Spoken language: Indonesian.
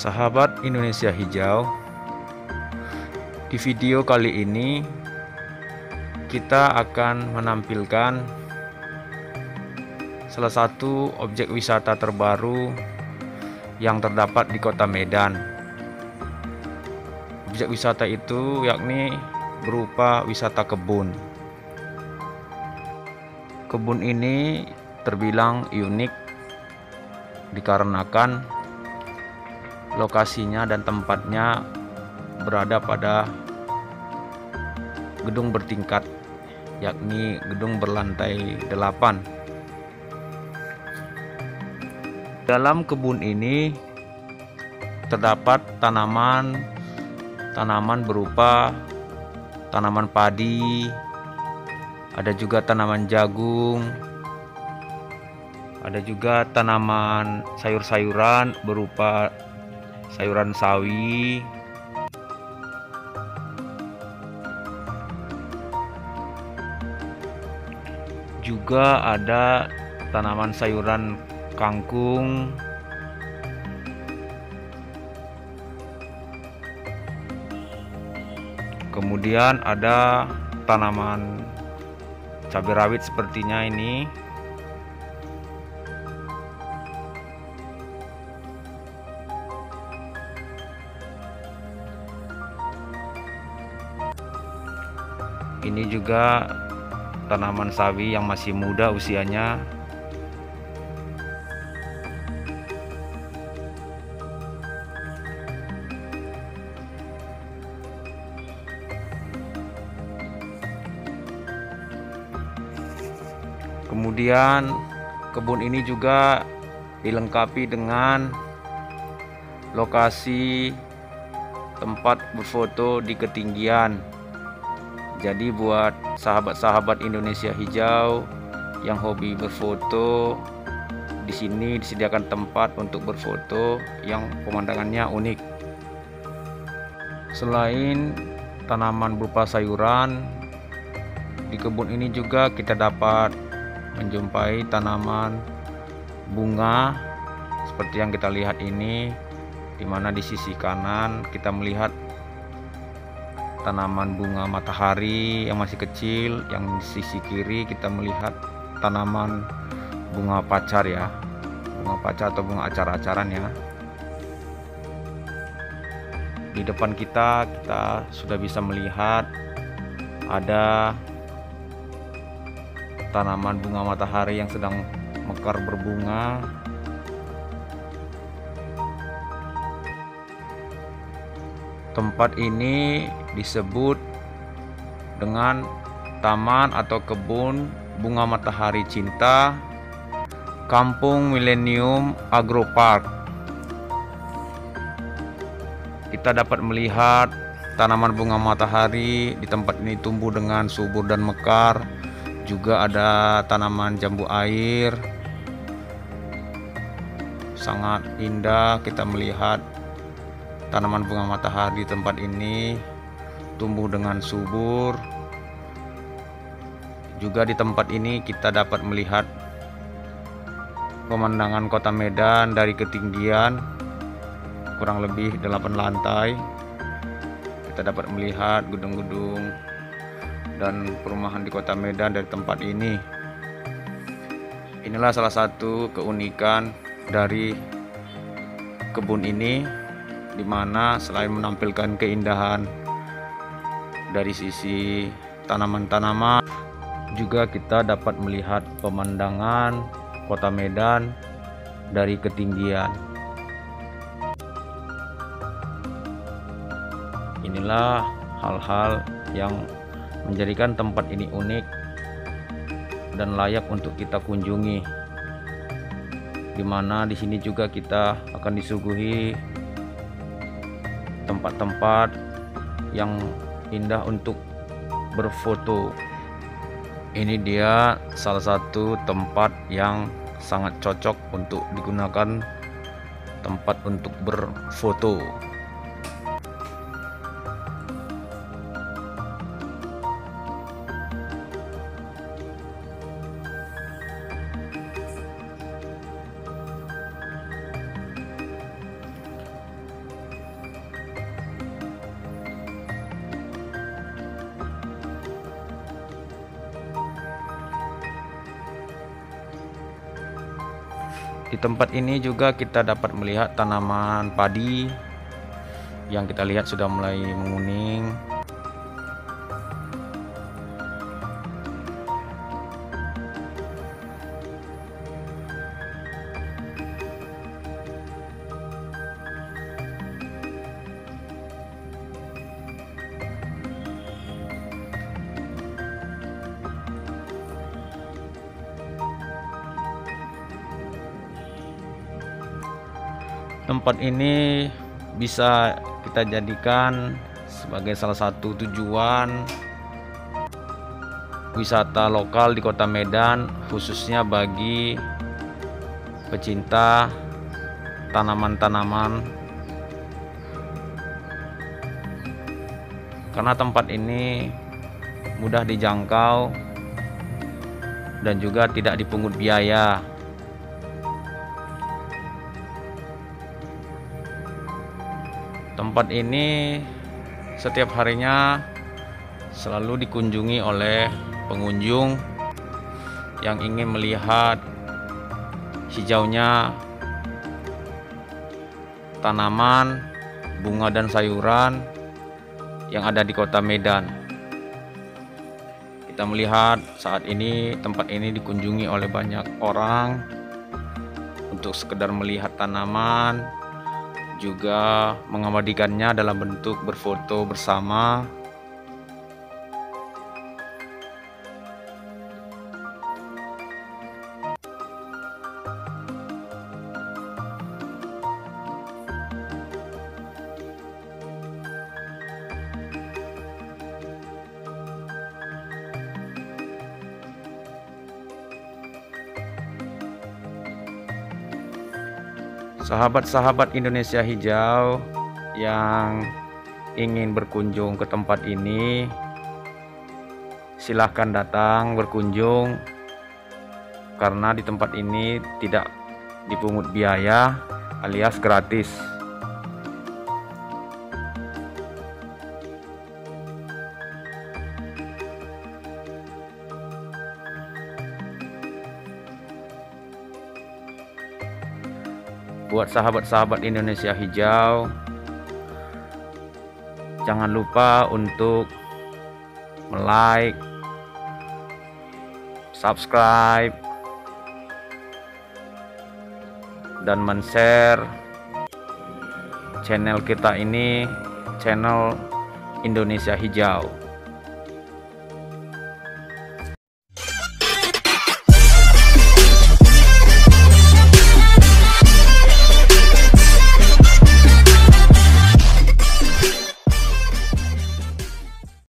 Sahabat Indonesia Hijau, di video kali ini kita akan menampilkan salah satu objek wisata terbaru yang terdapat di Kota Medan. Objek wisata itu yakni berupa wisata kebun. Kebun ini terbilang unik dikarenakan lokasinya dan tempatnya berada pada gedung bertingkat, yakni gedung berlantai 8. Dalam kebun ini terdapat tanaman berupa tanaman padi, ada juga tanaman jagung, ada juga tanaman sayur-sayuran berupa sayuran sawi, juga ada tanaman sayuran kangkung, kemudian ada tanaman cabai rawit sepertinya ini. Ini juga tanaman sawi yang masih muda usianya. Kemudian kebun ini juga dilengkapi dengan lokasi tempat berfoto di ketinggian. Jadi buat sahabat-sahabat Indonesia Hijau yang hobi berfoto, di sini disediakan tempat untuk berfoto yang pemandangannya unik. Selain tanaman berupa sayuran, di kebun ini juga kita dapat menjumpai tanaman bunga seperti yang kita lihat ini, di mana di sisi kanan kita melihat tanaman bunga matahari yang masih kecil, yang di sisi kiri kita melihat tanaman bunga pacar ya, bunga pacar atau bunga acar-acaran ya. Di depan kita sudah bisa melihat ada tanaman bunga matahari yang sedang mekar berbunga. Tempat ini disebut dengan Taman atau Kebun Bunga Matahari Cinta Kampung Millennium Agropark. Kita dapat melihat tanaman bunga matahari di tempat ini tumbuh dengan subur dan mekar. Juga ada tanaman jambu air. Sangat indah kita melihat tanaman bunga matahari di tempat ini tumbuh dengan subur. Juga di tempat ini kita dapat melihat pemandangan Kota Medan dari ketinggian kurang lebih 8 lantai. Kita dapat melihat gedung-gedung dan perumahan di Kota Medan dari tempat ini. Inilah salah satu keunikan dari kebun ini, di mana selain menampilkan keindahan dari sisi tanaman-tanaman, juga kita dapat melihat pemandangan Kota Medan dari ketinggian. Inilah hal-hal yang menjadikan tempat ini unik dan layak untuk kita kunjungi, di mana di sini juga kita akan disuguhi tempat-tempat yang indah untuk berfoto. Ini dia salah satu tempat yang sangat cocok untuk digunakan tempat untuk berfoto. Di tempat ini juga kita dapat melihat tanaman padi yang kita lihat sudah mulai menguning. Tempat ini bisa kita jadikan sebagai salah satu tujuan wisata lokal di Kota Medan, khususnya bagi pecinta tanaman-tanaman, karena tempat ini mudah dijangkau dan juga tidak dipungut biaya. Tempat ini setiap harinya selalu dikunjungi oleh pengunjung yang ingin melihat hijaunya tanaman, bunga dan sayuran yang ada di Kota Medan. Kita melihat saat ini tempat ini dikunjungi oleh banyak orang untuk sekedar melihat tanaman, juga mengabadikannya dalam bentuk berfoto bersama. Sahabat-sahabat Indonesia Hijau yang ingin berkunjung ke tempat ini, silahkan datang berkunjung, karena di tempat ini tidak dipungut biaya alias gratis. Buat sahabat-sahabat Indonesia Hijau, jangan lupa untuk like, subscribe, dan men-share channel kita ini, channel Indonesia Hijau.